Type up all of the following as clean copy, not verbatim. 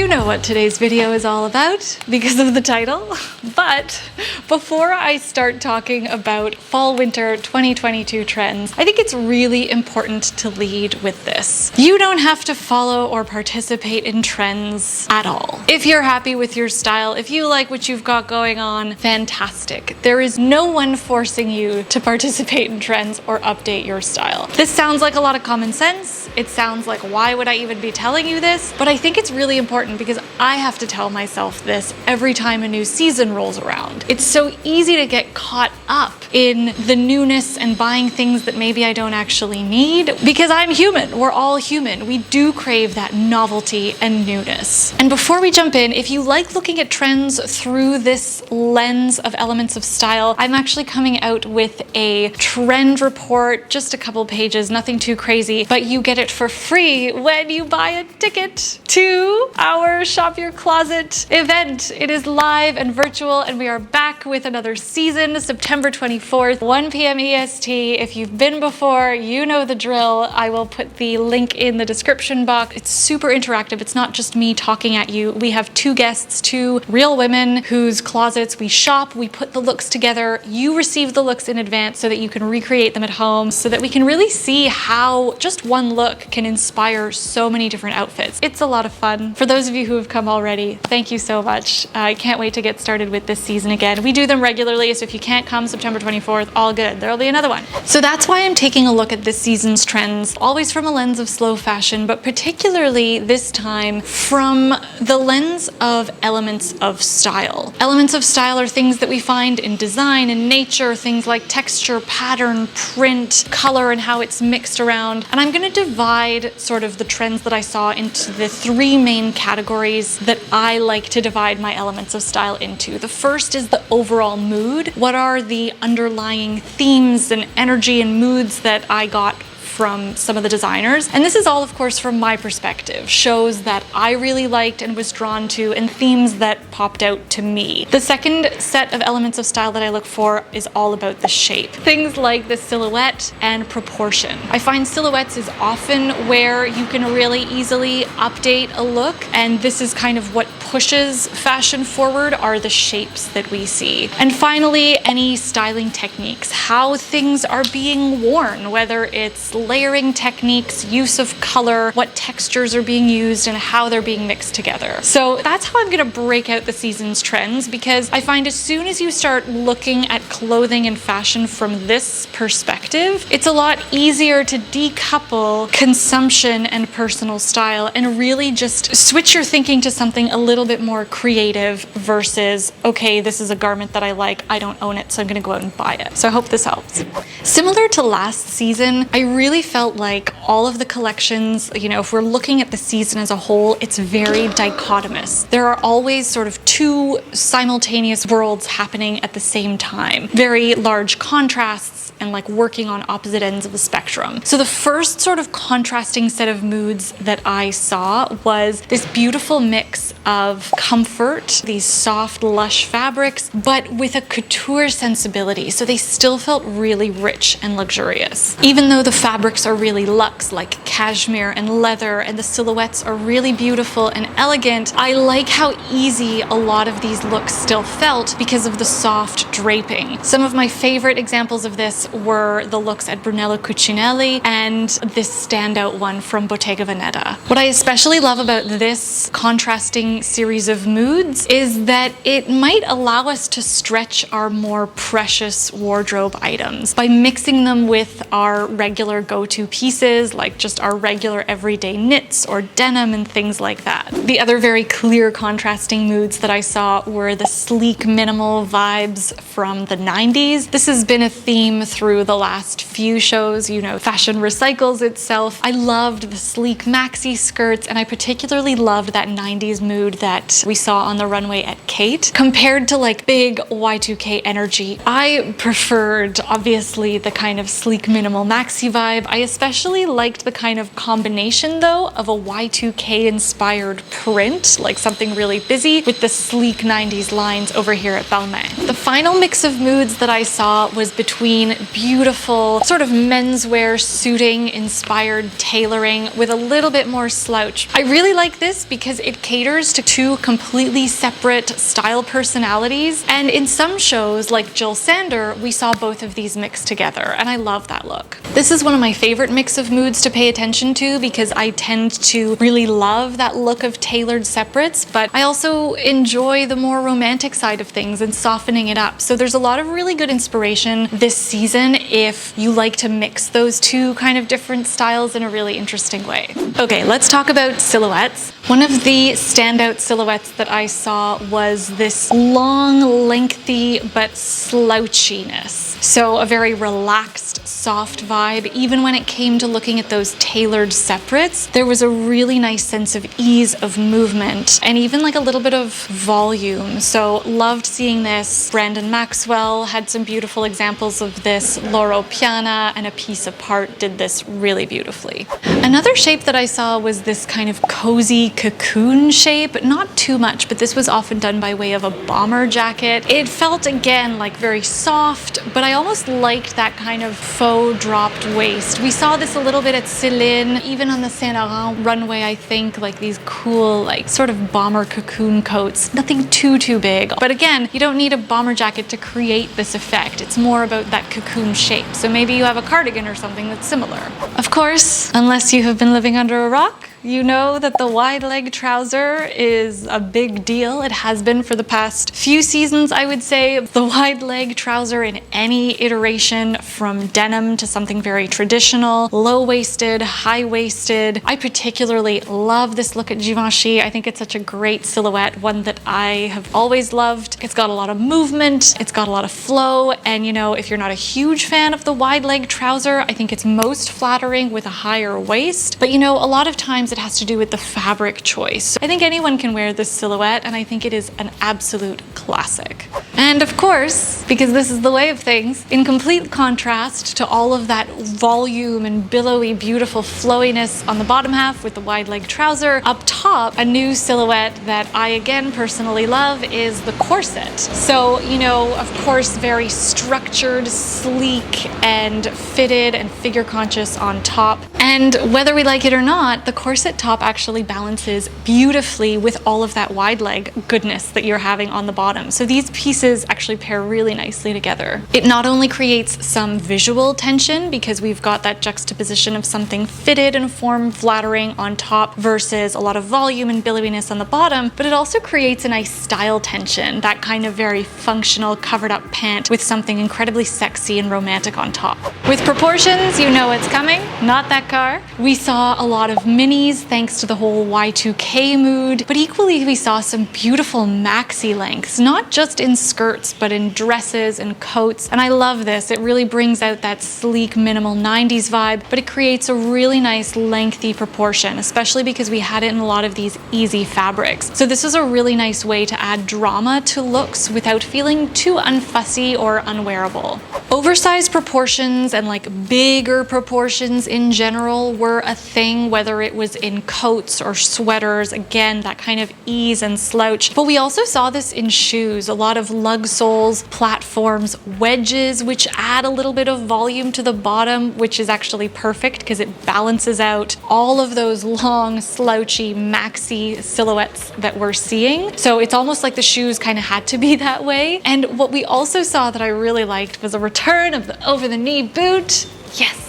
You know what today's video is all about because of the title. But before I start talking about fall/winter 2022 trends, I think it's really important to lead with this. You don't have to follow or participate in trends at all. If you're happy with your style, if you like what you've got going on, fantastic. There is no one forcing you to participate in trends or update your style. This sounds like a lot of common sense. It sounds like, why would I even be telling you this? But I think it's really important because I have to tell myself this every time a new season rolls around. It's so easy to get caught up in the newness and buying things that maybe I don't actually need because I'm human. We're all human. We do crave that novelty and newness. And before we jump in, if you like looking at trends through this lens of elements of style, I'm actually coming out with a trend report, just a couple pages, nothing too crazy, but you get it for free when you buy a ticket to our Shop Your Closet event. It is live and virtual, and we are back with another season, September 24th, 1 p.m. EST. If you've been before, you know the drill. I will put the link in the description box. It's super interactive. It's not just me talking at you. We have two guests, two real women whose closets we shop. We put the looks together. You receive the looks in advance so that you can recreate them at home, so that we can really see how just one look can inspire so many different outfits. It's a lot of fun. For those of you who have come already, thank you so much. I can't wait to get started with this season again. We do them regularly, so if you can't come September 24th, all good. There'll be another one. So that's why I'm taking a look at this season's trends, always from a lens of slow fashion, but particularly this time from the lens of elements of style. Elements of style are things that we find in design and nature, things like texture, pattern, print, color, and how it's mixed around. And I'm going to divide sort of the trends that I saw into the three main categories that I like to divide my elements of style into. The first is the overall mood. What are the underlying themes and energy and moods that I got from some of the designers? And this is all, of course, from my perspective. Shows that I really liked and was drawn to, and themes that popped out to me. The second set of elements of style that I look for is all about the shape. Things like the silhouette and proportion. I find silhouettes is often where you can really easily update a look, and this is kind of what pushes fashion forward, are the shapes that we see. And finally, any styling techniques, how things are being worn, whether it's layering techniques, use of color, what textures are being used, and how they're being mixed together. So that's how I'm gonna break out the season's trends, because I find as soon as you start looking at clothing and fashion from this perspective, it's a lot easier to decouple consumption and personal style and really just switch your thinking to something a little bit more creative versus, okay, this is a garment that I like, I don't own it, so I'm gonna go out and buy it. So I hope this helps. Similar to last season, I really felt like all of the collections, you know, if we're looking at the season as a whole, it's very dichotomous. There are always sort of two simultaneous worlds happening at the same time. Very large contrasts and like working on opposite ends of the spectrum. So the first sort of contrasting set of moods that I saw was this beautiful mix of comfort, these soft, lush fabrics, but with a couture sensibility. So they still felt really rich and luxurious. Even though the fabrics are really luxe, like cashmere and leather, and the silhouettes are really beautiful and elegant, I like how easy a lot of these looks still felt because of the soft draping. Some of my favorite examples of this were the looks at Brunello Cucinelli and this standout one from Bottega Veneta. What I especially love about this contrasting series of moods is that it might allow us to stretch our more precious wardrobe items by mixing them with our regular go-to pieces, like just our regular everyday knits or denim and things like that. The other very clear contrasting moods that I saw were the sleek minimal vibes from the 90s. This has been a theme through the last few shows, you know, fashion recycles itself. I loved the sleek maxi skirts, and I particularly loved that 90s mood that we saw on the runway at Kate. Compared to like big Y2K energy, I preferred obviously the kind of sleek minimal maxi vibe. I especially liked the kind of combination though of a Y2K inspired print, like something really busy, with the sleek 90s lines over here at Balmain. The final mix of moods that I saw was between beautiful sort of menswear suiting inspired tailoring with a little bit more slouch. I really like this because it caters to two completely separate style personalities, and in some shows like Jill Sander, we saw both of these mixed together, and I love that look. This is one of my favorite mix of moods to pay attention to because I tend to really love that look of tailored separates, but I also enjoy the more romantic side of things and softening it up. So there's a lot of really good inspiration this season if you like to mix those two kind of different styles in a really interesting way. Okay, let's talk about silhouettes. One of the standout silhouettes that I saw was this long, lengthy, but slouchiness. So a very relaxed, soft vibe. Even when it came to looking at those tailored separates, there was a really nice sense of ease of movement and even like a little bit of volume. So loved seeing this. Brandon Maxwell had some beautiful examples of this. Loro Piana and A Piece Apart did this really beautifully. Another shape that I saw was this kind of cozy cocoon shape. Not too much, but this was often done by way of a bomber jacket. It felt again like very soft, but I almost liked that kind of faux dropped waist. We saw this a little bit at Celine, even on the Saint Laurent runway, I think, like these cool, like sort of bomber cocoon coats. Nothing too big. But again, you don't need a bomber jacket to create this effect. It's more about that cocoon shape. So maybe you have a cardigan or something that's similar. Of course, unless you have been living under a rock, you know that the wide leg trouser is a big deal. It has been for the past few seasons, I would say. The wide leg trouser in any iteration, from denim to something very traditional, low-waisted, high-waisted. I particularly love this look at Givenchy. I think it's such a great silhouette, one that I have always loved. It's got a lot of movement, it's got a lot of flow, and you know, if you're not a huge fan of the wide leg trouser, I think it's most flattering with a higher waist. But you know, a lot of times it has to do with the fabric choice. I think anyone can wear this silhouette, and I think it is an absolute classic. And of course, because this is the way of things, in complete contrast to all of that volume and billowy, beautiful flowiness on the bottom half with the wide leg trouser, up top, a new silhouette that I again personally love is the corset. So, you know, of course, very structured, sleek, and fitted and figure conscious on top. And whether we like it or not, the corset top actually balances beautifully with all of that wide leg goodness that you're having on the bottom. So these pieces actually pair really nicely together. It not only creates some visual tension because we've got that juxtaposition of something fitted and form flattering on top versus a lot of volume and billowiness on the bottom, but it also creates a nice style tension, that kind of very functional covered up pant with something incredibly sexy and romantic on top. With proportions, you know what's coming, not that car. We saw a lot of minis thanks to the whole Y2K mood, but equally we saw some beautiful maxi lengths, not just in skirts, but in dresses and coats. And I love this. It really brings out that sleek, minimal 90s vibe, but it creates a really nice lengthy proportion, especially because we had it in a lot of these easy fabrics. So this is a really nice way to add drama to looks without feeling too unfussy or unwearable. Oversized proportions and like bigger proportions in general were a thing, whether it was in coats or sweaters, again, that kind of ease and slouch. But we also saw this in shoes, a lot of lug soles, platforms, wedges, which add a little bit of volume to the bottom, which is actually perfect because it balances out all of those long, slouchy, maxi silhouettes that we're seeing. So it's almost like the shoes kind of had to be that way. And what we also saw that I really liked was a return of the over-the-knee boot. Yes!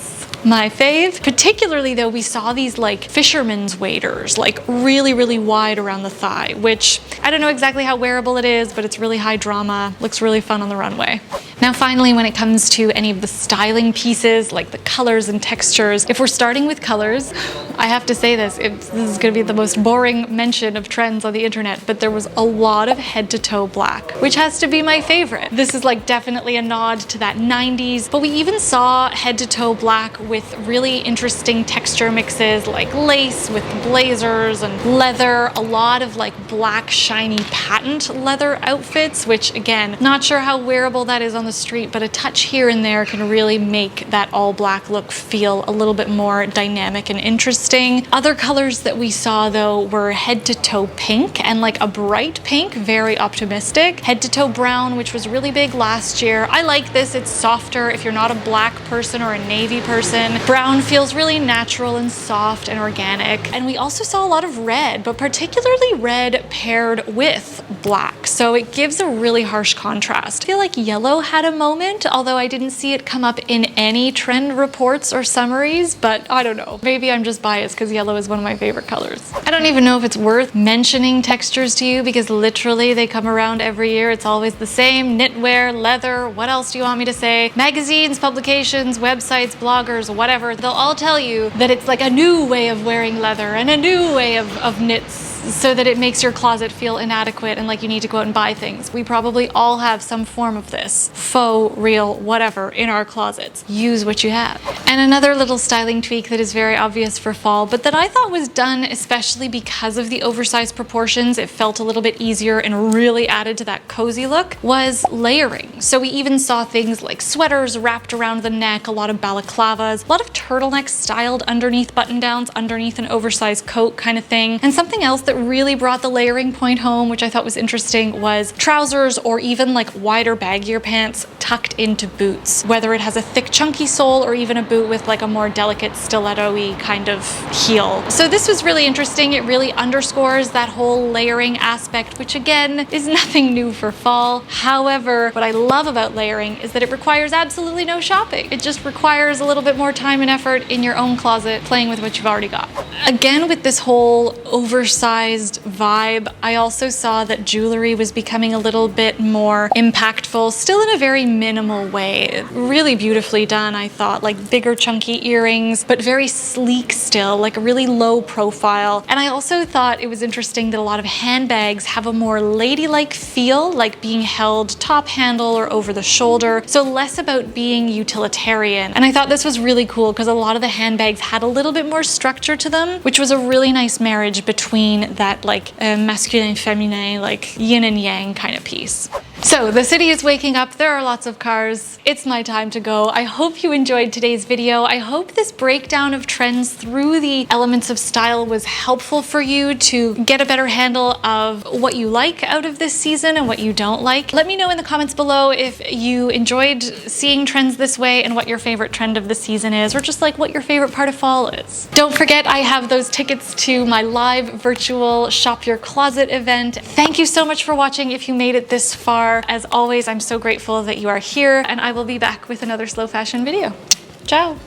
My fave. Particularly though, we saw these like fisherman's waders, like really wide around the thigh, which I don't know exactly how wearable it is, but it's really high drama, looks really fun on the runway. Now finally, when it comes to any of the styling pieces, like the colors and textures, if we're starting with colors, I have to say this is gonna be the most boring mention of trends on the internet, but there was a lot of head to toe black, which has to be my favorite. This is like definitely a nod to that 90s, but we even saw head to toe black with really interesting texture mixes like lace with blazers and leather, a lot of like black shiny patent leather outfits, which again, not sure how wearable that is on the street, but a touch here and there can really make that all black look feel a little bit more dynamic and interesting. Other colors that we saw though were head to toe pink and like a bright pink, very optimistic. Head to toe brown, which was really big last year. I like this, it's softer if you're not a black person or a navy person. Brown feels really natural and soft and organic. And we also saw a lot of red, but particularly red paired with black. So it gives a really harsh contrast. I feel like yellow had a moment, although I didn't see it come up in any trend reports or summaries, but I don't know. Maybe I'm just biased because yellow is one of my favorite colors. I don't even know if it's worth mentioning textures to you because literally they come around every year. It's always the same: knitwear, leather, what else do you want me to say? Magazines, publications, websites, bloggers, whatever. They'll all tell you that it's like a new way of wearing leather and a new way of knits, so that it makes your closet feel inadequate and like you need to go out and buy things. We probably all have some form of this, faux, real, whatever, in our closets. Use what you have. And another little styling tweak that is very obvious for fall, but that I thought was done especially because of the oversized proportions, it felt a little bit easier and really added to that cozy look, was layering. So we even saw things like sweaters wrapped around the neck, a lot of balaclavas, a lot of turtlenecks styled underneath button-downs, underneath an oversized coat kind of thing. And something else that really brought the layering point home, which I thought was interesting, was trousers or even like wider, baggier pants tucked into boots, whether it has a thick chunky sole or even a boot with like a more delicate stiletto-y kind of heel. So this was really interesting. It really underscores that whole layering aspect, which again is nothing new for fall. However, what I love about layering is that it requires absolutely no shopping. It just requires a little bit more time and effort in your own closet playing with what you've already got. Again, with this whole oversized vibe, I also saw that jewelry was becoming a little bit more impactful, still in a very minimal way. Really beautifully done, I thought, like bigger chunky earrings, but very sleek still, like a really low profile. And I also thought it was interesting that a lot of handbags have a more ladylike feel, like being held top handle or over the shoulder, so less about being utilitarian. And I thought this was really cool because a lot of the handbags had a little bit more structure to them, which was a really nice marriage between that like masculine, feminine, like yin and yang kind of piece. So the city is waking up, there are lots of cars, it's my time to go. I hope you enjoyed today's video. I hope this breakdown of trends through the elements of style was helpful for you to get a better handle of what you like out of this season and what you don't like. Let me know in the comments below if you enjoyed seeing trends this way and what your favorite trend of the season is, or just like what your favorite part of fall is. Don't forget, I have those tickets to my live virtual Shop Your Closet event. Thank you so much for watching if you made it this far. As always, I'm so grateful that you are here, and I will be back with another slow fashion video. Ciao!